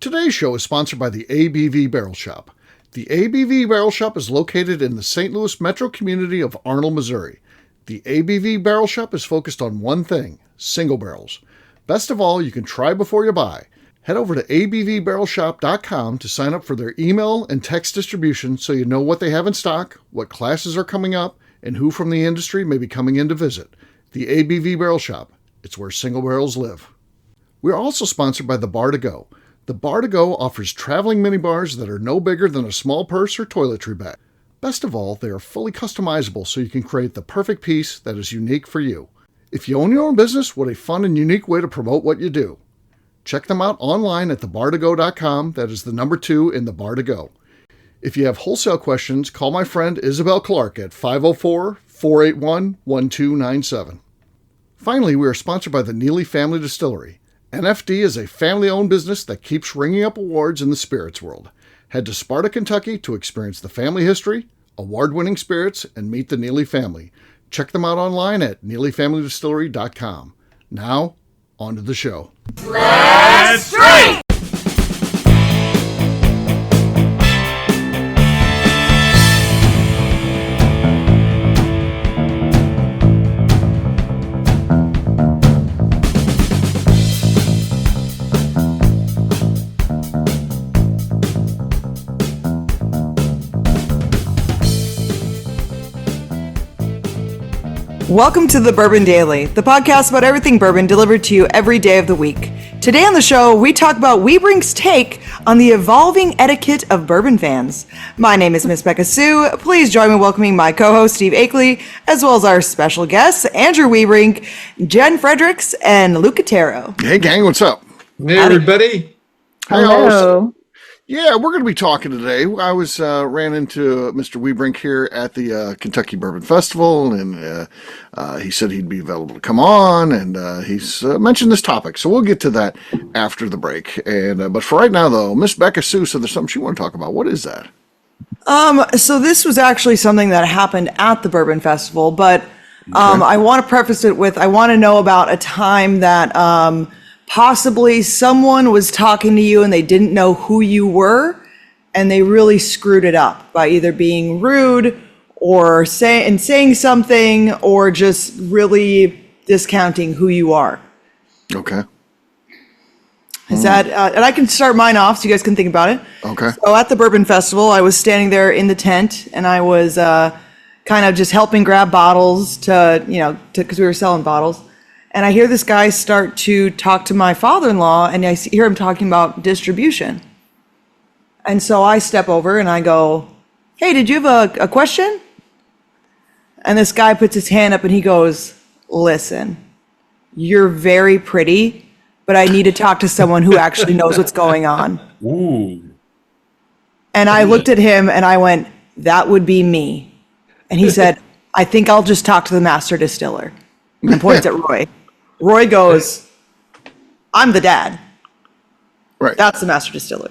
Today's show is sponsored by the ABV Barrel Shop. The ABV Barrel Shop is located in the St. Louis metro community of Arnold, Missouri. The ABV Barrel Shop is focused on one thing, single barrels. Best of all, you can try before you buy. Head over to abvbarrelshop.com to sign up for their email and text distribution so you know what they have in stock, what classes are coming up, and who from the industry may be coming in to visit. The ABV Barrel Shop. It's where single barrels live. We're also sponsored by the Bar to Go. The Bar to Go offers traveling minibars that are no bigger than a small purse or toiletry bag. Best of all, they are fully customizable so you can create the perfect piece that is unique for you. If you own your own business, what a fun and unique way to promote what you do. Check them out online at thebar2go.com. That is the number 2 in the Bar to Go. If you have wholesale questions, call my friend Isabel Clark at 504-481-1297. Finally, we are sponsored by the Neely Family Distillery. NFD is a family-owned business that keeps ringing up awards in the spirits world. Head to Sparta, Kentucky to experience the family history, award-winning spirits, and meet the Neely family. Check them out online at neelyfamilydistillery.com. Now, on to the show. Let's drink! Welcome to the Bourbon Daily, the podcast about everything bourbon delivered to you every day of the week. Today on the show, we talk about Wiehebrink's take on the evolving etiquette of bourbon fans. My name is Miss Beka Sue. Please join me in welcoming my co-host Steve Akeley, as well as our special guests, Andrew Wiehebrink, Jenn Fredericks, and Luca Taro. Hey gang, what's up? Hey everybody. Hello. Yeah, we're going to be talking today. I ran into Mr. Wiehebrink here at the Kentucky Bourbon Festival, and he said he'd be available to come on, and he's mentioned this topic. So we'll get to that after the break. And but for right now, though, Miss Beka Sue said there's something she want to talk about. What is that? So this was actually something that happened at the Bourbon Festival, but I want to preface it with I want to know about a time that possibly someone was talking to you and they didn't know who you were, and they really screwed it up by either being rude or saying something, or just really discounting who you are. Okay. Is that, and I can start mine off so you guys can think about it. Okay. So at the Bourbon Festival, I was standing there in the tent, and I was kind of just helping grab bottles because we were selling bottles. And I hear this guy start to talk to my father-in-law, and I hear him talking about distribution. And so I step over and I go, "Hey, did you have a question?" And this guy puts his hand up and he goes, "Listen, you're very pretty, but I need to talk to someone who actually knows what's going on." Ooh. And I looked at him and I went, "That would be me." And he said, "I think I'll just talk to the master distiller." And points at Roy. Roy goes, "I'm the dad." Right. That's the master distiller.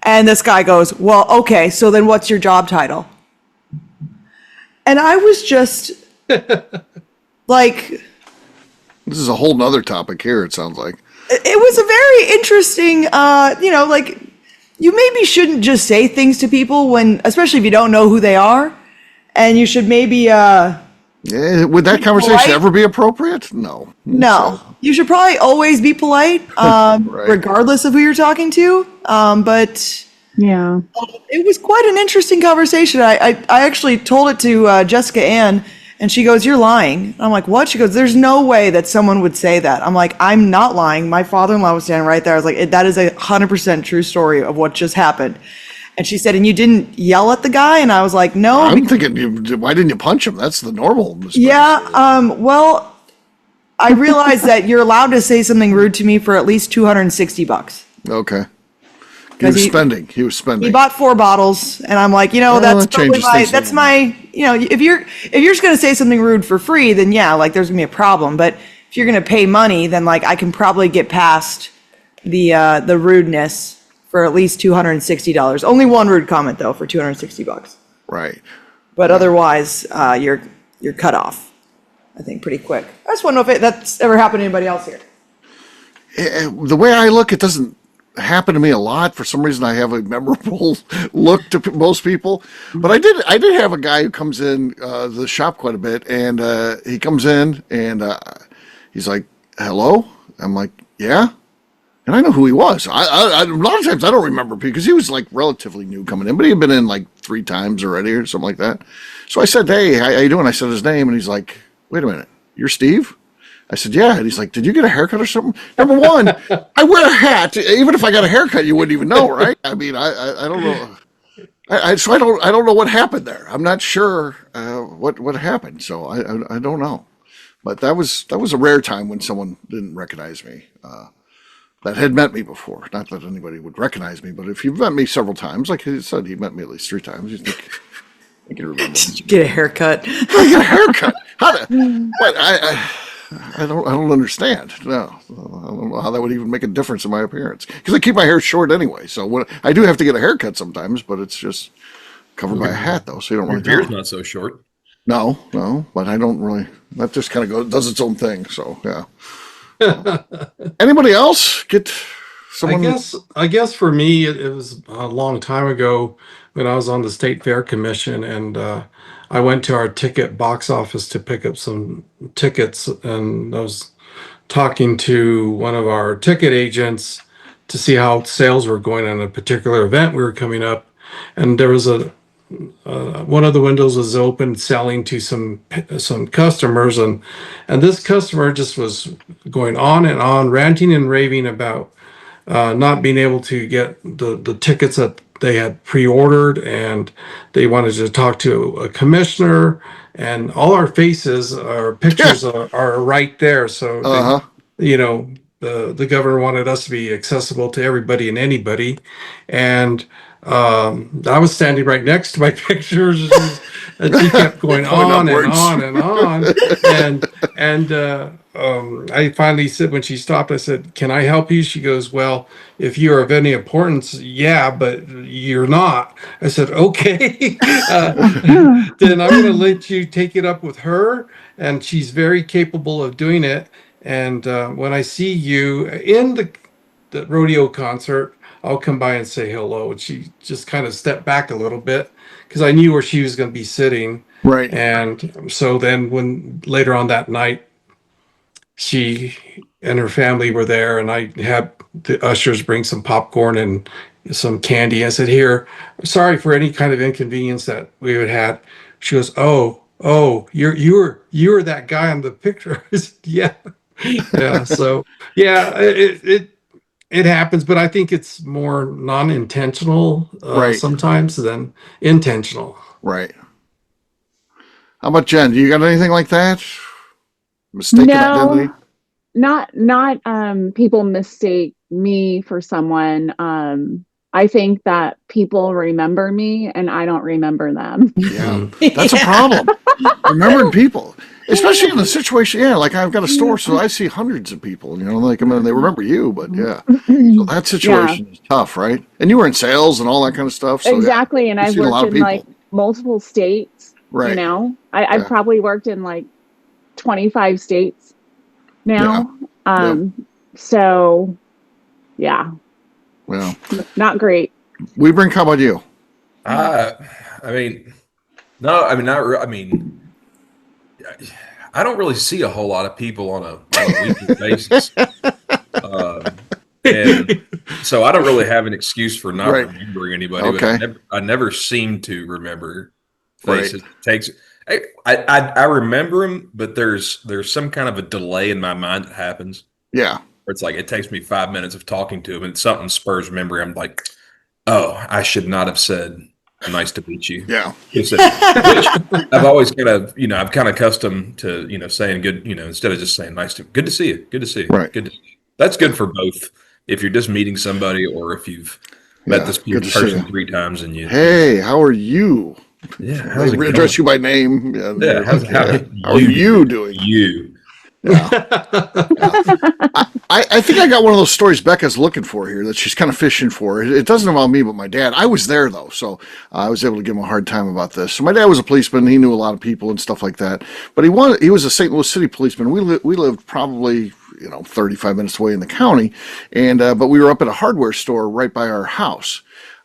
And this guy goes, "Well, okay, so then what's your job title?" And I was just like... This is a whole nother topic here, it sounds like. It was a very interesting, you maybe shouldn't just say things to people especially if you don't know who they are. And you should maybe... Yeah, would that conversation ever be appropriate? No. No. You should probably always be polite, Right. regardless of who you're talking to. But yeah, it was quite an interesting conversation. I actually told it to Jessica Ann, and she goes, "You're lying." I'm like, "What?" She goes, "There's no way that someone would say that." I'm like, "I'm not lying." My father-in-law was standing right there. I was like, "That is 100% true story of what just happened." And she said, "And you didn't yell at the guy?" And I was like, "No." I'm thinking, why didn't you punch him? That's the normal. Yeah, well, I realized that you're allowed to say something rude to me for at least $260. Okay. He was spending. He bought 4 bottles, and I'm like, that's probably that's my, if you're just gonna say something rude for free, then yeah, like there's gonna be a problem. But if you're gonna pay money, then like I can probably get past the rudeness for at least $260. Only one rude comment though for $260. Right. But otherwise, you're cut off, I think, pretty quick. I just want to know if that's ever happened to anybody else here. The way I look, it doesn't happen to me a lot. For some reason, I have a memorable look to most people. But I did have a guy who comes in the shop quite a bit, and he comes in and he's like, "Hello." I'm like, "Yeah." And I know who he was. A lot of times I don't remember because he was like relatively new coming in, but he had been in like 3 times already or something like that. So I said, "Hey, how you doing?" I said his name, and he's like, "Wait a minute, you're Steve?" I said, "Yeah." And he's like, "Did you get a haircut or something?" Number one, I wear a hat. Even if I got a haircut, you wouldn't even know, right? I mean, I don't know. So I don't know what happened there. I'm not sure what happened. So I don't know. But that was a rare time when someone didn't recognize me. That had met me before. Not that anybody would recognize me, but if you've met me several times, like he said, he met me at least 3 times. You think I can remember. Did you get a haircut? I get a haircut. What? I don't understand. No, I don't know how that would even make a difference in my appearance because I keep my hair short anyway. So I do have to get a haircut sometimes, but it's just covered by a hat though, so you don't Your really. beard's not so short. No, but I don't really. That just kind of does its own thing. So yeah. Anybody else get someone? I guess for me, it was a long time ago when I was on the State Fair Commission, and I went to our ticket box office to pick up some tickets, and I was talking to one of our ticket agents to see how sales were going on a particular event we were coming up, and there was one of the windows was open selling to some customers, and this customer just was going on and on ranting and raving about not being able to get the tickets that they had pre-ordered, and they wanted to talk to a commissioner, and all our faces, our pictures are right there, so the governor wanted us to be accessible to everybody and anybody, and I was standing right next to my pictures, and she kept going on and on and on, and I finally said, when she stopped, I said, "Can I help you?" She goes, "Well, if you're of any importance, yeah, but you're not." I said, "Okay, then I'm going to let you take it up with her, and she's very capable of doing it. And when I see you in the rodeo concert, I'll come by and say hello." And she just kind of stepped back a little bit because I knew where she was going to be sitting. Right. And so then when later on that night, she and her family were there, and I had the ushers bring some popcorn and some candy. I said, "Here, sorry for any kind of inconvenience that we had had." She goes, "Oh, you were that guy on the picture." I said, "Yeah." Yeah. So yeah, it happens, but I think it's more non-intentional Right. sometimes than intentional. Right. How about Jen? Do you got anything like that? Mistaken identity? Not people mistake me for someone. I think that people remember me and I don't remember them. Yeah. That's a problem. Remembering people. Especially in a situation, like I've got a store, so I see hundreds of people, like, I mean, they remember you, but yeah. So that situation is tough, right? And you were in sales and all that kind of stuff. So exactly. And I've worked in like multiple states, right. I've probably worked in like 25 states now. So yeah. Well, not great. Wiehebrink, how about you? I don't really see a whole lot of people on a weekly basis. And so I don't really have an excuse for not remembering anybody. Okay. But I never seem to remember faces. I remember them, but there's some kind of a delay in my mind that happens. Yeah. Where it's like it takes me 5 minutes of talking to them, and something spurs memory. I'm like, oh, I should not have said nice to meet you. Yeah. Which I've always kind of, I'm kind of accustomed to, saying good, instead of just saying good to see you. Good to see you. Right. Good to see you. That's good for both. If you're just meeting somebody or if you've met this person 3 times and hey, how are you? Yeah. How's it address you by name. Yeah. How are you doing? You. Yeah. I think I got one of those stories Beka's looking for here that she's kind of fishing for. It doesn't involve me, but my dad. I was there though, so I was able to give him a hard time about this. So my dad was a policeman. He knew a lot of people and stuff like that. But he was a St. Louis City policeman. We lived probably 35 minutes away in the county. And, but we were up at a hardware store right by our house.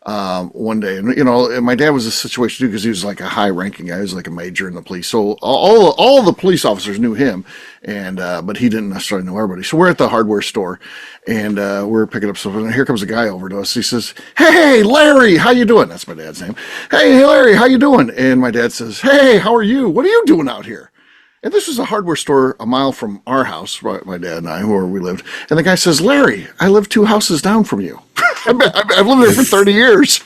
One day, and my dad was a situation too, because he was like a high ranking guy. He was like a major in the police. So all the police officers knew him, and, but he didn't necessarily know everybody. So we're at the hardware store, and, we're picking up something, and here comes a guy over to us. He says, "Hey, Larry, how you doing?" That's my dad's name. Hey, Larry, how you doing? And my dad says, "Hey, how are you? What are you doing out here?" And this was a hardware store a mile from our house, right, my dad and I, where we lived. And the guy says, "Larry, I live 2 houses down from you." I've lived there for 30 years.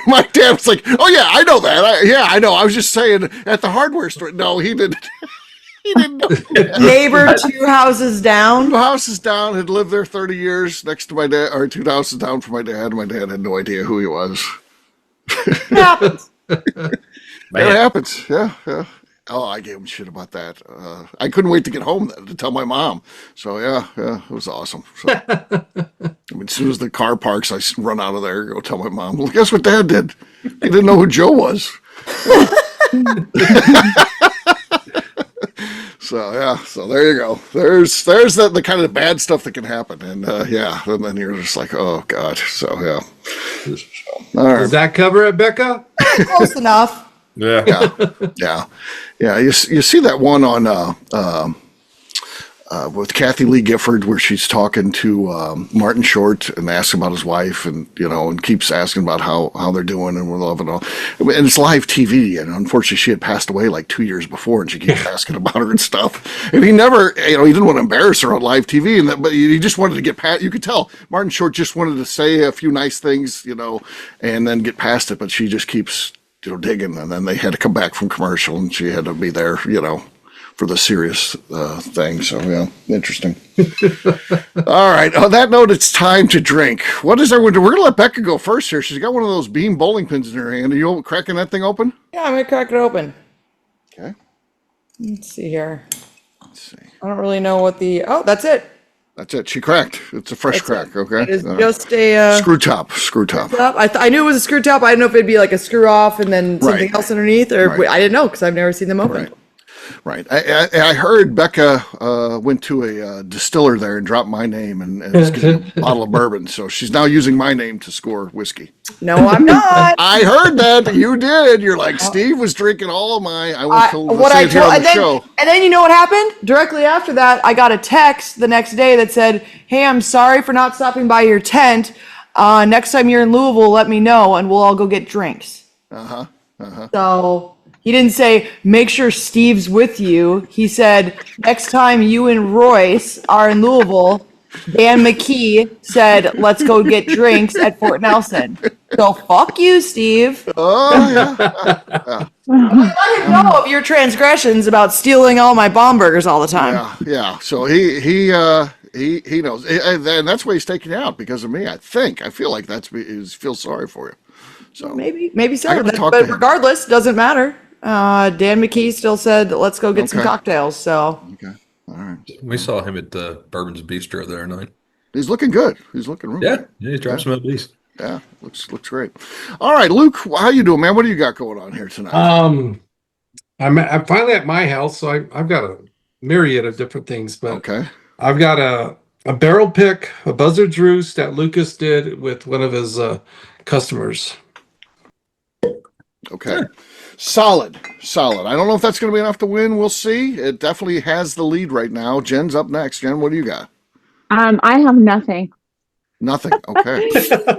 My dad was like, "Oh, yeah, I know that. I know. I was just saying at the hardware store." No, he didn't. He didn't know. Neighbor 2 houses down. 2 houses down, had lived there 30 years next to my dad, or 2 houses down from my dad. My dad had no idea who he was. It happens. It happens. Yeah. Oh, I gave him shit about that. I couldn't wait to get home to tell my mom. So yeah, it was awesome. So, as soon as the car parks, I run out of there, go tell my mom. Well, guess what Dad did? He didn't know who Joe was. So there you go. There's the kind of bad stuff that can happen, and and then you're just like, oh God. So yeah. All right. Does that cover it, Beka? Close enough. Yeah. Yeah. You see that one on with Kathy Lee Gifford, where she's talking to Martin Short and asks about his wife, and and keeps asking about how they're doing and we're loving all. And it's live TV, and unfortunately, she had passed away like 2 years before, and she keeps asking about her and stuff. And he never, he didn't want to embarrass her on live TV, but he just wanted to get past. You could tell Martin Short just wanted to say a few nice things, and then get past it. But she just keeps digging, and then they had to come back from commercial, and she had to be there, for the serious thing. So yeah, interesting. All right. On that note, it's time to drink. What is everyone? We're gonna let Beka go first here. She's got one of those beam bowling pins in her hand. Are you cracking that thing open? Yeah, I'm gonna crack it open. Okay. Let's see here. Let's see. I don't really know what the. Oh, that's it. That's it. She cracked. It's a fresh crack. Okay. It is just a screw top. I knew it was a screw top. I didn't know if it'd be like a screw off and then something Right. else underneath, or Right. I didn't know because I've never seen them open. Right. I heard Beka went to a distiller there and dropped my name and was getting a bottle of bourbon. So she's now using my name to score whiskey. No, I'm not. I heard that you did. You're like, Steve was drinking all of mine. I went to What say I it here told, on the show. and then you know what happened? Directly after that, I got a text the next day that said, "Hey, I'm sorry for not stopping by your tent. Next time you're in Louisville, let me know, and we'll all go get drinks." So he didn't say, "Make sure Steve's with you." He said, "Next time you and Royce are in Louisville, Dan McKee said, let's go get drinks at Fort Nelson." So fuck you, Steve. Oh, yeah. Let him know of your transgressions about stealing all my bomb burgers all the time. Yeah. So he knows. And that's why he's taking you out, because of me, I think. I feel like he feels sorry for you. So Maybe so. I gotta talk to But him. regardless, doesn't matter. Dan McKee still said, let's go get some Okay. cocktails. So Okay. All right. We saw him at the Bourbon's Bistro the other night. He's looking good. He's looking real good. Yeah, he dropped some of these. Yeah, looks great. All right, Luke, how you doing, man? What do you got going on here tonight? I'm finally at my house, so I've got a myriad of different things, but Okay. I've got a barrel pick, a Buzzard's Roost that Lucas did with one of his customers. Okay. Solid. I don't know if that's going to be enough to win. We'll see. It definitely has the lead right now. Jen's up next. Jen, what do you got? I have nothing. Nothing. Okay.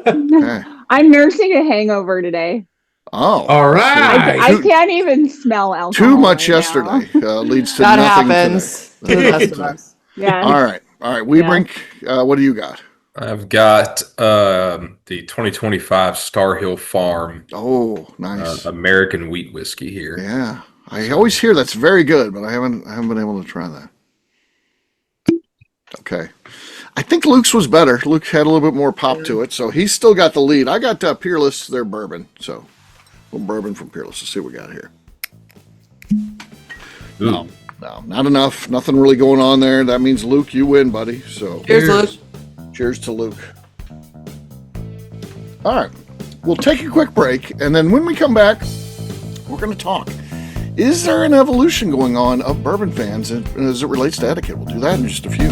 Okay. I'm nursing a hangover today. Oh. All right. I can't even smell alcohol. Too much right yesterday leads to that nothing happens to today. the best of us. Yeah. All right. Wiehebrink, what do you got? I've got the 2025 Star Hill Farm Oh, nice. American wheat whiskey here. Yeah. I always hear that's very good, but I haven't been able to try that. Okay. I think Luke's was better. Luke had a little bit more pop to it, so he's still got the lead. I got Peerless, their bourbon. So, a little bourbon from Peerless. Let's see what we got here. Ooh. No, not enough. Nothing really going on there. That means, Luke, you win, buddy. So, Cheers, Luke. cheers to Luke. All right. We'll take a quick break, and then when we come back, we're going to talk. Is there an evolution going on of bourbon fans as it relates to etiquette? We'll do that in just a few.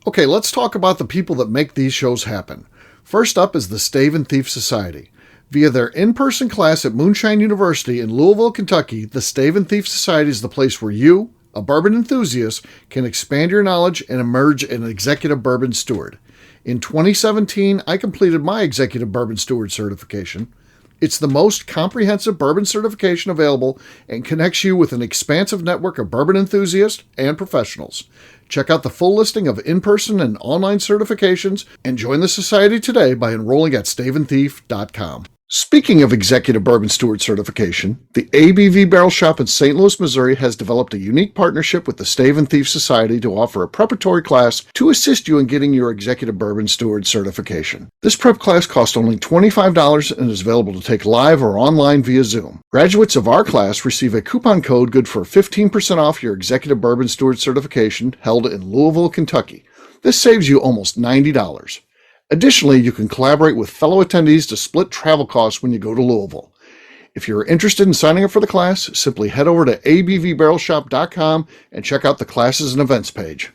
Okay, let's talk about the people that make these shows happen. First up is the Stave and Thief Society. Via their in-person class at Moonshine University in Louisville, Kentucky, the Stave and Thief Society is the place where you, a bourbon enthusiast, can expand your knowledge and emerge an executive bourbon steward. In 2017, I completed my executive bourbon steward certification. It's the most comprehensive bourbon certification available and connects you with an expansive network of bourbon enthusiasts and professionals. Check out the full listing of in-person and online certifications and join the society today by enrolling at staveandthief.com. Speaking of executive bourbon steward certification, the ABV Barrel Shop in St. Louis, Missouri has developed a unique partnership with the Stave and Thief Society to offer a preparatory class to assist you in getting your executive bourbon steward certification. This prep class costs only $25 and is available to take live or online via Zoom. Graduates of our class receive a coupon code good for 15% off your executive bourbon steward certification held in Louisville, Kentucky. This saves you almost $90. Additionally, you can collaborate with fellow attendees to split travel costs when you go to Louisville. If you're interested in signing up for the class, simply head over to abvbarrelshop.com and check out the classes and events page.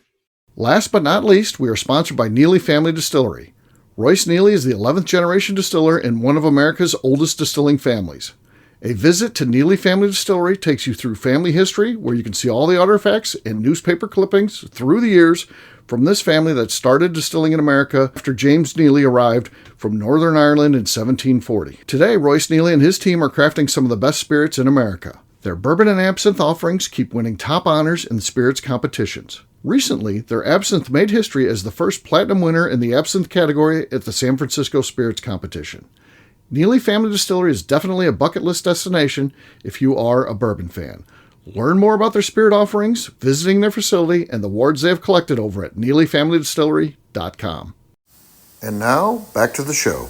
Last but not least, we are sponsored by Neely Family Distillery. Royce Neely is the 11th generation distiller in one of America's oldest distilling families. A visit to Neely Family Distillery takes you through family history, where you can see all the artifacts and newspaper clippings through the years from this family that started distilling in America after James Neely arrived from Northern Ireland in 1740. Today, Royce Neely and his team are crafting some of the best spirits in America. Their bourbon and absinthe offerings keep winning top honors in the spirits competitions. Recently, their absinthe made history as the first platinum winner in the absinthe category at the San Francisco Spirits Competition. Neely Family Distillery is definitely a bucket list destination if you are a bourbon fan. Learn more about their spirit offerings, visiting their facility, and the awards they have collected over at NeelyFamilyDistillery.com. And now, back to the show.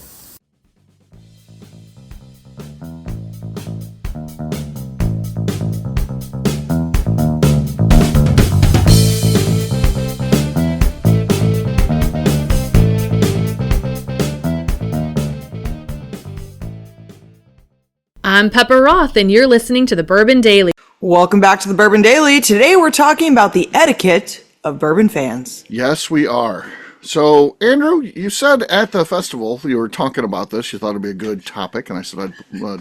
I'm Pepper Roth, and you're listening to the Bourbon Daily. Welcome back to the Bourbon Daily. Today we're talking about the etiquette of bourbon fans. Yes, we are. So, Andrew, you said at the festival you were talking about this. You thought it'd be a good topic, and I said I'd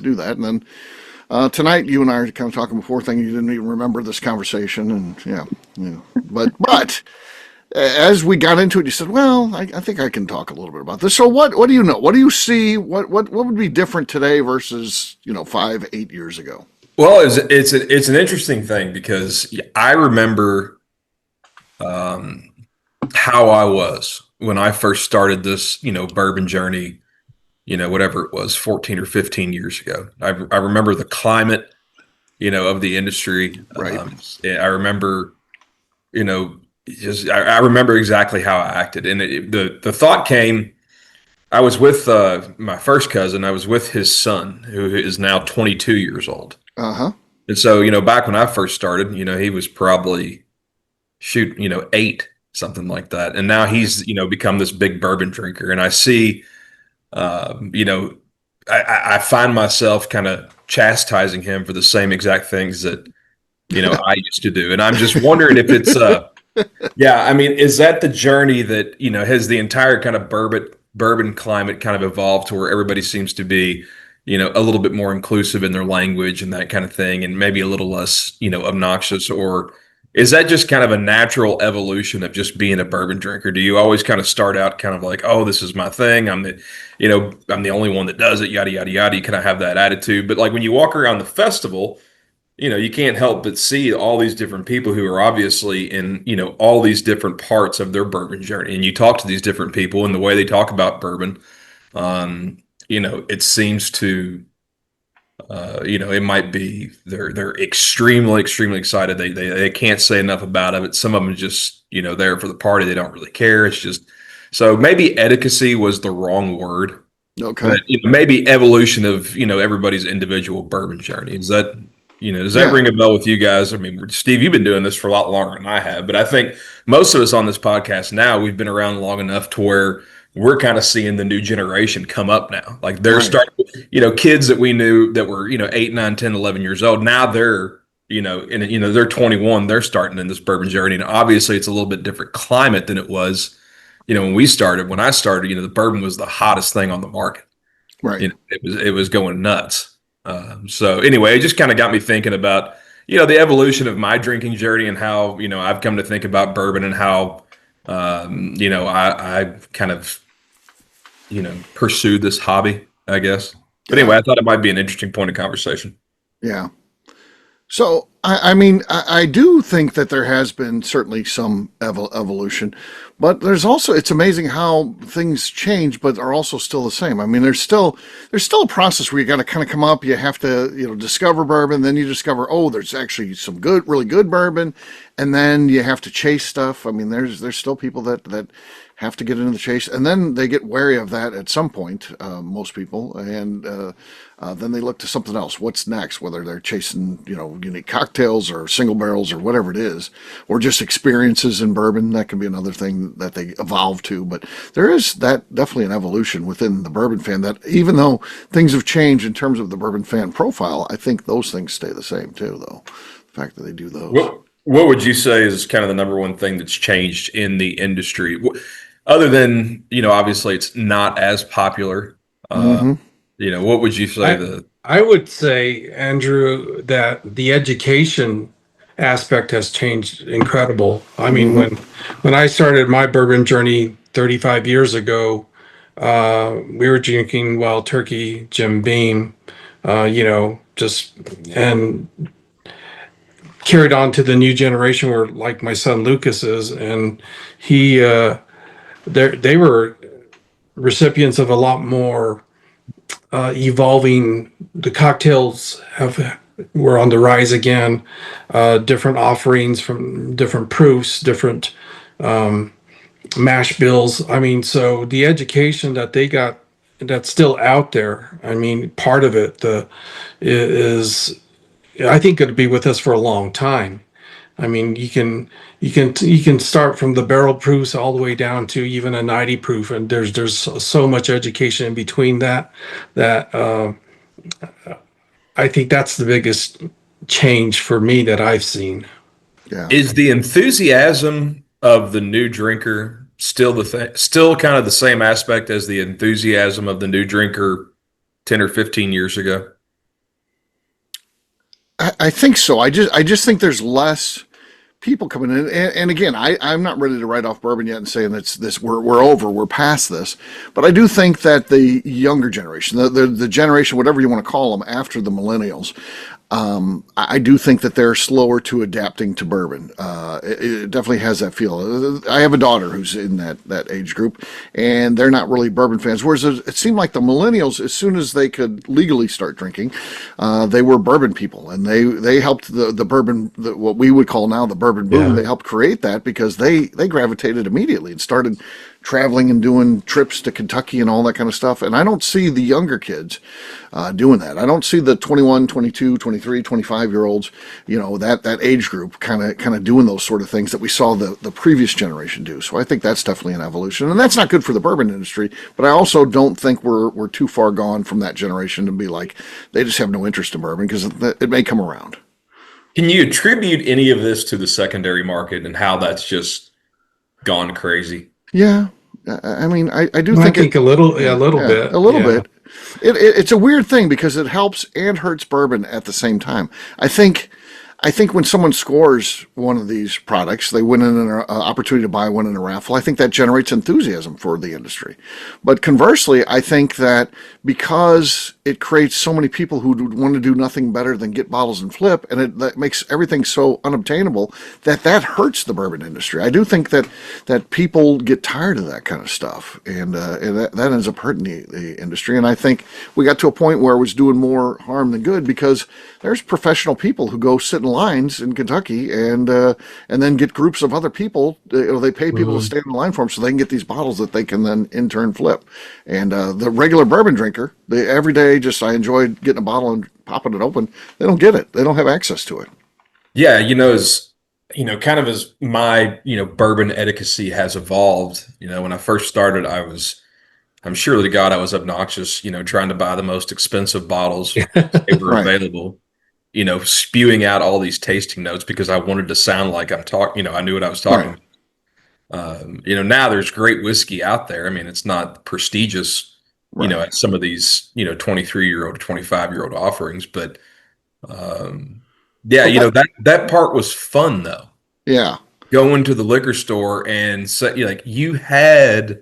do that. And then tonight, you and I are kind of talking before, thinking you didn't even remember this conversation. And yeah. But as we got into it, you said, "Well, I think I can talk a little bit about this." So, what do you know? What do you see? What would be different today versus 5, 8 years ago? Well, it's an interesting thing because I remember how I was when I first started this, bourbon journey, whatever it was, 14 or 15 years ago. I remember the climate, of the industry. Right. I remember, I remember exactly how I acted. And the thought came, I was with my first cousin. I was with his son, who is now 22 years old. Uh-huh. And so, back when I first started, he was probably 8, something like that. And now he's, become this big bourbon drinker. And I see, I find myself kind of chastising him for the same exact things that, I used to do. And I'm just wondering if it's, is that the journey that, has the entire kind of bourbon climate kind of evolved to where everybody seems to be, a little bit more inclusive in their language and that kind of thing, and maybe a little less, obnoxious? Or is that just kind of a natural evolution of just being a bourbon drinker? Do you always kind of start out kind of like, oh, this is my thing, I'm the only one that does it, yada, yada, yada? You kind of have that attitude. But like when you walk around the festival, you can't help but see all these different people who are obviously in, all these different parts of their bourbon journey. And you talk to these different people, and the way they talk about bourbon, it seems to, it might be they're extremely, extremely excited. They can't say enough about it. Some of them are just, there for the party. They don't really care. It's just, so maybe etiquette was the wrong word. Okay. But, maybe evolution of, everybody's individual bourbon journey. Is that, does that ring a bell with you guys? I mean, Steve, you've been doing this for a lot longer than I have, but I think most of us on this podcast now, we've been around long enough to where we're kind of seeing the new generation come up now. Like they're Right. starting, kids that we knew that were, 8, 9, 10, 11 years old. Now they're, they're 21, they're starting in this bourbon journey. And obviously it's a little bit different climate than it was, when we started. When I started, the bourbon was the hottest thing on the market. Right. It was going nuts. So anyway, it just kind of got me thinking about, the evolution of my drinking journey and how, I've come to think about bourbon and how, I kind of, pursued this hobby, I guess. But anyway, I thought it might be an interesting point of conversation. Yeah. So, I mean, I do think that there has been certainly some evolution, but there's also, it's amazing how things change, but are also still the same. I mean, there's still a process where you got to kind of come up, you have to, discover bourbon, then you discover, oh, there's actually some really good bourbon. And then you have to chase stuff. I mean, there's still people that have to get into the chase, and then they get wary of that at some point, most people, and then they look to something else. What's next? Whether they're chasing, unique cocktails or single barrels or whatever it is, or just experiences in bourbon. That can be another thing that they evolve to. But there is that definitely an evolution within the bourbon fan, that even though things have changed in terms of the bourbon fan profile, I think those things stay the same too, though. The fact that they do those. What would you say is kind of the number one thing that's changed in the industry? Other than, obviously it's not as popular. What would you say? I would say, Andrew, that the education aspect has changed incredible. I mean, when I started my bourbon journey 35 years ago, we were drinking Wild Turkey, Jim Beam, and carried on to the new generation where, like my son Lucas is, and they were recipients of a lot more evolving. The cocktails were on the rise again, different offerings from different proofs, different mash bills. I mean, so the education that they got, that's still out there. I mean, part of it is, I think it'll be with us for a long time. I mean, you can start from the barrel proofs all the way down to even a 90 proof, and there's so much education in between that I think that's the biggest change for me that I've seen. Yeah. Is the enthusiasm of the new drinker still kind of the same aspect as the enthusiasm of the new drinker 10 or 15 years ago? I think so. I just think there's less people coming in, and again, I'm not ready to write off bourbon yet and saying that's this we're past this, but I do think that the younger generation, the generation, whatever you want to call them, after the millennials, I do think that they're slower to adapting to bourbon. It definitely has that feel. I have a daughter who's in that age group, and they're not really bourbon fans. Whereas it seemed like the millennials, as soon as they could legally start drinking, they were bourbon people, and they helped the bourbon, what we would call now the bourbon boom. Yeah. They helped create that because they gravitated immediately and started traveling and doing trips to Kentucky and all that kind of stuff. And I don't see the younger kids doing that. I don't see the 21, 22, 23, 25-year-olds, that age group kind of doing those sort of things that we saw the previous generation do. So I think that's definitely an evolution. And that's not good for the bourbon industry, but I also don't think we're too far gone from that generation to be like, they just have no interest in bourbon, because it may come around. Can you attribute any of this to the secondary market and how that's just gone crazy? Yeah, I mean, I do I think think a little bit. A little bit. It's a weird thing because it helps and hurts bourbon at the same time. I think when someone scores one of these products, they win an opportunity to buy one in a raffle. I think that generates enthusiasm for the industry. But conversely, I think that because it creates so many people who want to do nothing better than get bottles and flip, and that makes everything so unobtainable, that hurts the bourbon industry. I do think that people get tired of that kind of stuff, and that ends up hurting the industry. And I think we got to a point where it was doing more harm than good, because there's professional people who go sit in lines in Kentucky and then get groups of other people. They pay people to stand in line for them so they can get these bottles that they can then in turn flip. And the regular bourbon drinker, every day, I enjoy getting a bottle and popping it open. They don't get it. They don't have access to it. Yeah, kind of as my, bourbon etiquette has evolved, when I first started, I'm sure to God I was obnoxious, trying to buy the most expensive bottles they were Right. available, spewing out all these tasting notes because I wanted to sound like I'm talking, I knew what I was talking Right. now there's great whiskey out there. I mean, it's not prestigious, Right. at some of these, 23-year-old, 25-year-old offerings, but yeah, Well, that part was fun though. Yeah. Going to the liquor store and you had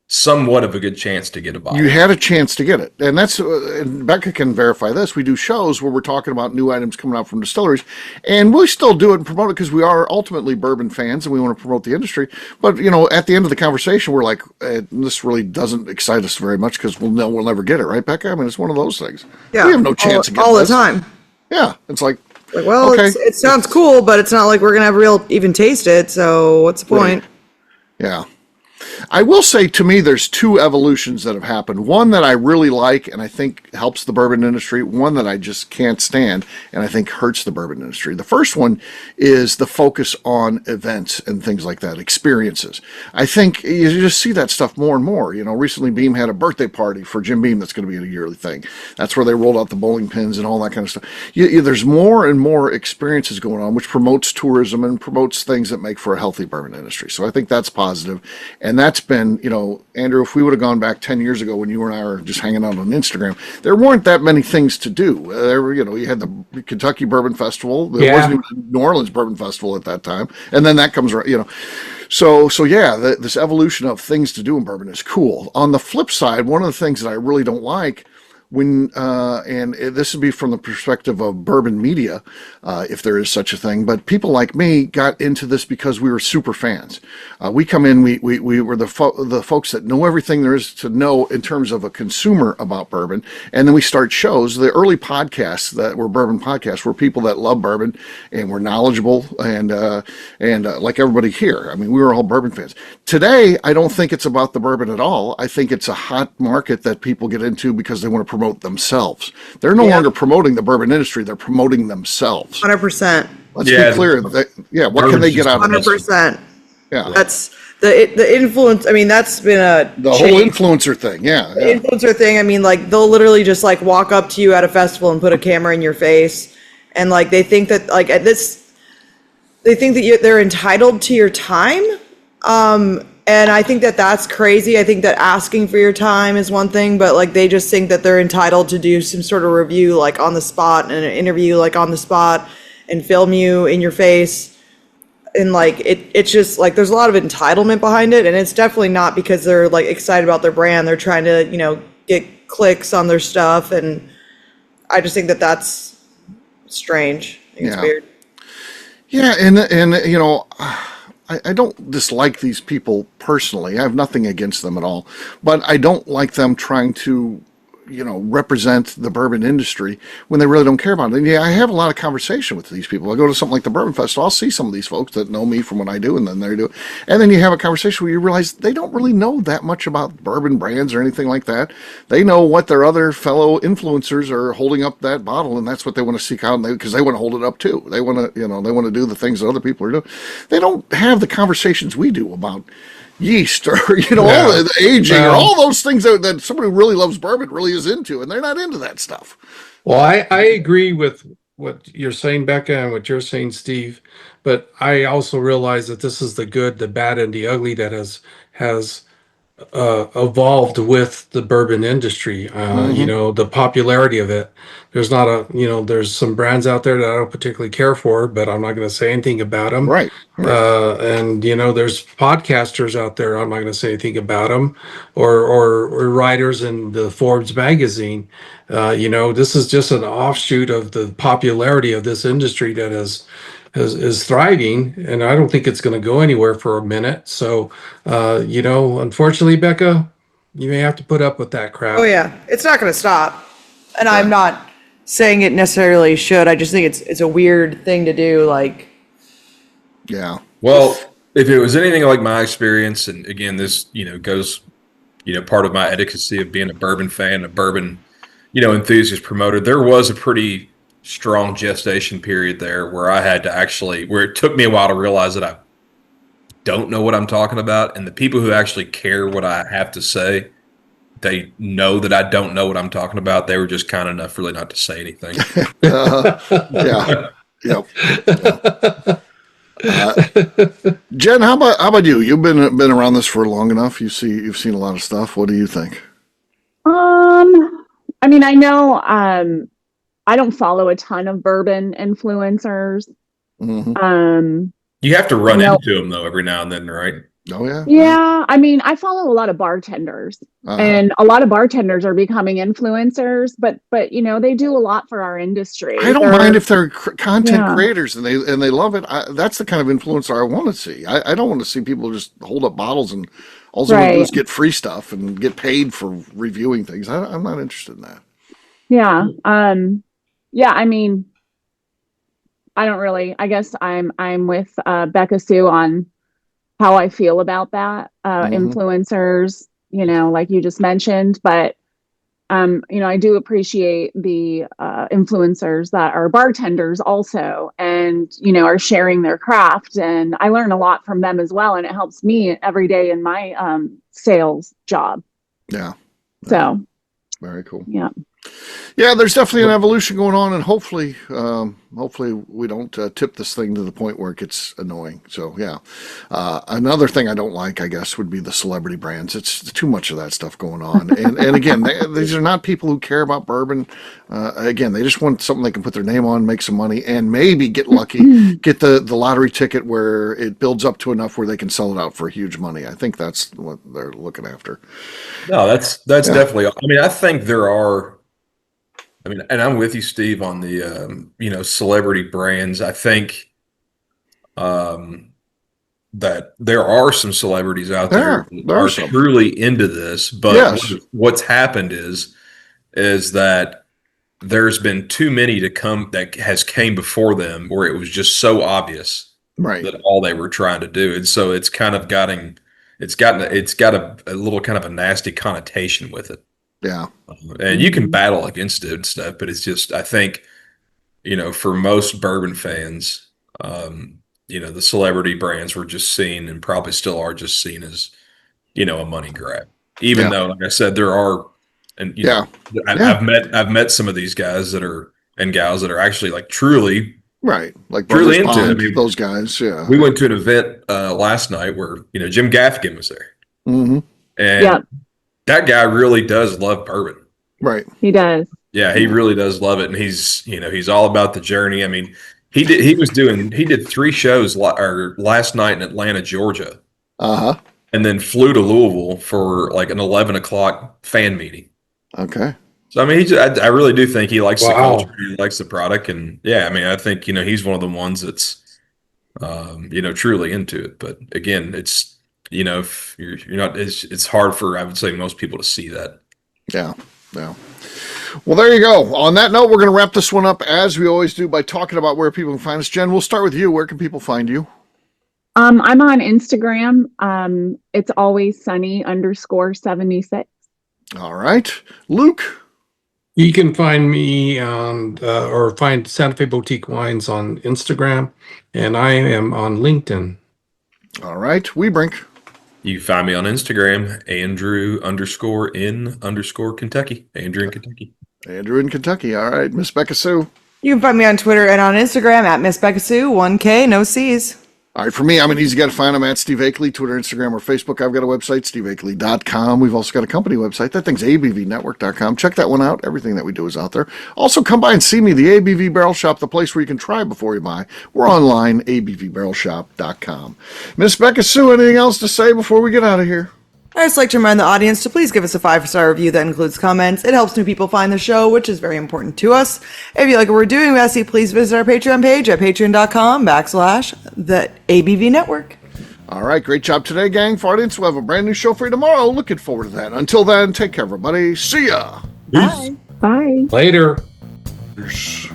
somewhat of a good chance to get a bottle. You had a chance to get it. And that's, and Becca can verify this. We do shows where we're talking about new items coming out from distilleries, and we still do it and promote it because we are ultimately bourbon fans and we want to promote the industry. But, at the end of the conversation, we're like, this really doesn't excite us very much because we'll never get it, right, Becca? I mean, it's one of those things. Yeah, We have no chance to get all this. the time. Yeah. It's like, Well, okay. it sounds cool, but it's not like we're gonna have real even taste it. So what's the point? Yeah. I will say, to me, there's two evolutions that have happened. One that I really like and I think helps the bourbon industry. One that I just can't stand and I think hurts the bourbon industry. The first one is the focus on events and things like that, experiences. I think you just see that stuff more and more. Recently Beam had a birthday party for Jim Beam that's going to be a yearly thing. That's where they rolled out the bowling pins and all that kind of stuff. There's more and more experiences going on, which promotes tourism and promotes things that make for a healthy bourbon industry. So I think that's positive. And that's been, Andrew, if we would have gone back 10 years ago when you and I were just hanging out on Instagram, there weren't that many things to do. You had the Kentucky Bourbon Festival. There wasn't even a New Orleans Bourbon Festival at that time. And then that comes around, So yeah, this evolution of things to do in bourbon is cool. On the flip side, one of the things that I really don't like and this would be from the perspective of bourbon media, if there is such a thing, but people like me got into this because we were super fans. We come in, we were the folks that know everything there is to know in terms of a consumer about bourbon, and then we start shows. The early podcasts that were bourbon podcasts were people that love bourbon and were knowledgeable and like everybody here. I mean, we were all bourbon fans. Today, I don't think it's about the bourbon at all. I think it's a hot market that people get into because they want to promote themselves. They're no longer promoting the bourbon industry. They're promoting themselves. 100%. Let's be clear. What can they get out of this? 100%. Yeah. That's the influence. I mean, that's been the whole influencer thing. Yeah. The influencer thing. I mean, like they'll literally just like walk up to you at a festival and put a camera in your face. And like, they think that like they think that they're entitled to your time. And I think that that's crazy. I think that asking for your time is one thing, but like they just think that they're entitled to do some sort of review like on the spot and an interview like on the spot and film you in your face. And like it's just like there's a lot of entitlement behind it, and it's definitely not because they're like excited about their brand. They're trying to get clicks on their stuff, and I just think that that's strange. I think it's weird. Yeah, and I don't dislike these people personally. I have nothing against them at all. But I don't like them trying to, represent the bourbon industry when they really don't care about it. And yeah, I have a lot of conversation with these people. I go to something like the Bourbon Festival. I'll see some of these folks that know me from what I do, and then they do it. And then you have a conversation where you realize they don't really know that much about bourbon brands or anything like that. They know what their other fellow influencers are holding up that bottle, and that's what they want to seek out, because they want to hold it up too. They want to, they want to do the things that other people are doing. They don't have the conversations we do about yeast or all the aging or all those things that somebody who really loves bourbon really is into, and they're not into that stuff. Well, I agree with what you're saying, Becca, and what you're saying, Steve, but I also realize that this is the good, the bad, and the ugly that has evolved with the bourbon industry. The popularity of it. There's not there's some brands out there that I don't particularly care for, but I'm not going to say anything about them. Right. And there's podcasters out there. I'm not going to say anything about them, or writers in the Forbes magazine. This is just an offshoot of the popularity of this industry that is thriving, and I don't think it's going to go anywhere for a minute. So, unfortunately, Becca, you may have to put up with that crap. Oh yeah, it's not going to stop. And I'm not saying it necessarily should. I just think it's a weird thing to do. Like, yeah. Well, if it was anything like my experience, and again, this goes part of my etiquette of being a bourbon fan, a bourbon enthusiast promoter, there was a pretty strong gestation period there where I had to where it took me a while to realize that I don't know what I'm talking about. And the people who actually care what I have to say, they know that I don't know what I'm talking about. They were just kind enough really not to say anything. Yeah. Yep. Jen, how about you? You've been around this for long enough. You've seen a lot of stuff. What do you think? I mean, I know, I don't follow a ton of bourbon influencers. Mm-hmm. You have to run into them though every now and then, right? Oh yeah. Yeah, I mean, I follow a lot of bartenders, and a lot of bartenders are becoming influencers, but they do a lot for our industry. I don't mind if they're content creators and they love it. That's the kind of influencer I want to see. I don't want to see people just hold up bottles and all they want to do is get free stuff and get paid for reviewing things. I'm not interested in that. Yeah. Yeah. I mean, I don't really. I guess I'm with Beka Sue on how I feel about that. Influencers, like you just mentioned, but I do appreciate the influencers that are bartenders also, and are sharing their craft, and I learn a lot from them as well, and it helps me every day in my sales job. Yeah. So very cool. Yeah. Yeah, there's definitely an evolution going on, and hopefully we don't tip this thing to the point where it gets annoying. So yeah, another thing I don't like, I guess, would be the celebrity brands. It's too much of that stuff going on, and again, these are not people who care about bourbon. Again, they just want something they can put their name on, make some money, and maybe get lucky, get the lottery ticket where it builds up to enough where they can sell it out for huge money. I think that's what they're looking after. No, that's definitely. I mean, I think there are. I mean, and I'm with you, Steve, on the celebrity brands. I think that there are some celebrities out there that are truly into this, but what's happened is that there's been too many to come that has came before them where it was just so obvious that all they were trying to do, and so it's kind of got a little kind of a nasty connotation with it. Yeah. And you can battle against it and stuff, but it's just, I think, for most bourbon fans, the celebrity brands were just seen and probably still are just seen as, a money grab. Even though, like I said, there are, and I've met some of these guys and gals that are actually like truly like truly into it. I mean, those guys. Yeah. We went to an event last night where Jim Gaffigan was there, and that guy really does love bourbon. Right. He does. Yeah, he really does love it. And he's all about the journey. I mean, he did 3 shows last night in Atlanta, Georgia. And then flew to Louisville for like an 11 o'clock fan meeting. Okay. So, I mean, I really do think he likes the culture. He likes the product. And yeah, I mean, I think, he's one of the ones that's, truly into it. But again, it's, if you're not, it's hard for, I would say, most people to see that. Yeah. Well, there you go. On that note, we're going to wrap this one up as we always do by talking about where people can find us. Jen, we'll start with you. Where can people find you? I'm on Instagram. It's always sunny _76. All right. Luke? You can find me on, or find Santa Fe Boutique Wines on Instagram, and I am on LinkedIn. All right. Wiehebrink? You can find me on Instagram, Andrew_in_Kentucky. Andrew in Kentucky. Andrew in Kentucky. All right. Miss Beka Sue? You can find me on Twitter and on Instagram at Miss Beka Sue, 1K, no C's. All right, for me, I'm an easy guy to find. I'm at Steve Akeley, Twitter, Instagram, or Facebook. I've got a website, steveakeley.com. We've also got a company website. That thing's abvnetwork.com. Check that one out. Everything that we do is out there. Also, come by and see me, the ABV Barrel Shop, the place where you can try before you buy. We're online, abvbarrelshop.com. Miss Beka Sue, anything else to say before we get out of here? I'd just like to remind the audience to please give us a 5-star review that includes comments. It helps new people find the show, which is very important to us. If you like what we're doing, we ask you please visit our Patreon page at patreon.com/the ABV Network. All right, great job today, gang. For audience, we'll have a brand new show for you tomorrow. Looking forward to that. Until then, take care, everybody. See ya. Bye. Bye. Later. Peace.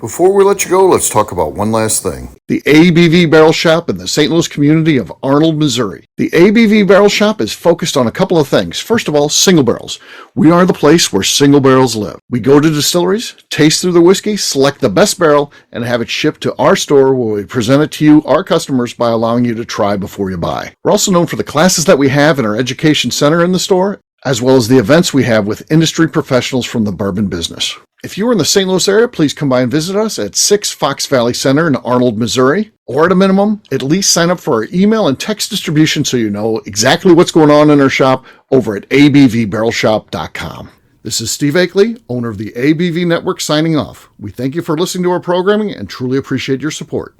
Before we let you go, let's talk about one last thing. The ABV Barrel Shop in the St. Louis community of Arnold, Missouri. The ABV Barrel Shop is focused on a couple of things. First of all, single barrels. We are the place where single barrels live. We go to distilleries, taste through the whiskey, select the best barrel, and have it shipped to our store where we present it to you, our customers, by allowing you to try before you buy. We're also known for the classes that we have in our education center in the store, as well as the events we have with industry professionals from the bourbon business. If you are in the St. Louis area, please come by and visit us at 6 Fox Valley Center in Arnold, Missouri. Or at a minimum, at least sign up for our email and text distribution so you know exactly what's going on in our shop over at abvbarrelshop.com. This is Steve Akeley, owner of the ABV Network, signing off. We thank you for listening to our programming and truly appreciate your support.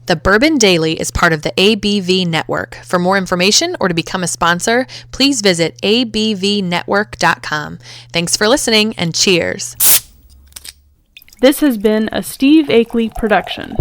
The Bourbon Daily is part of the ABV Network. For more information or to become a sponsor, please visit abvnetwork.com. Thanks for listening and cheers. This has been a Steve Akeley production.